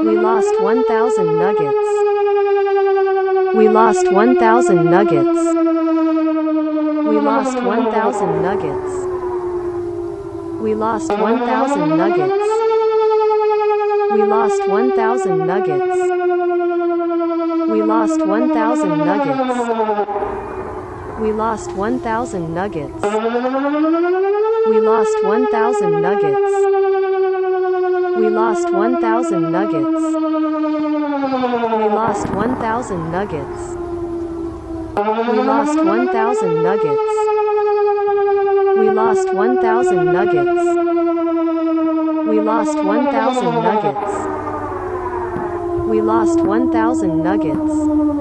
We lost 1,000 nuggets. We lost 1,000 nuggets. We lost 1,000 nuggets. We lost 1,000 nuggets. We lost 1,000 nuggets. We lost 1,000 nuggets. We lost 1,000 nuggets. We lost 1,000 nuggets. We lost 1,000 nuggets. We lost 1,000 nuggets. We lost 1,000 nuggets. We lost 1,000 nuggets. We lost 1,000 nuggets. We lost 1,000 nuggets.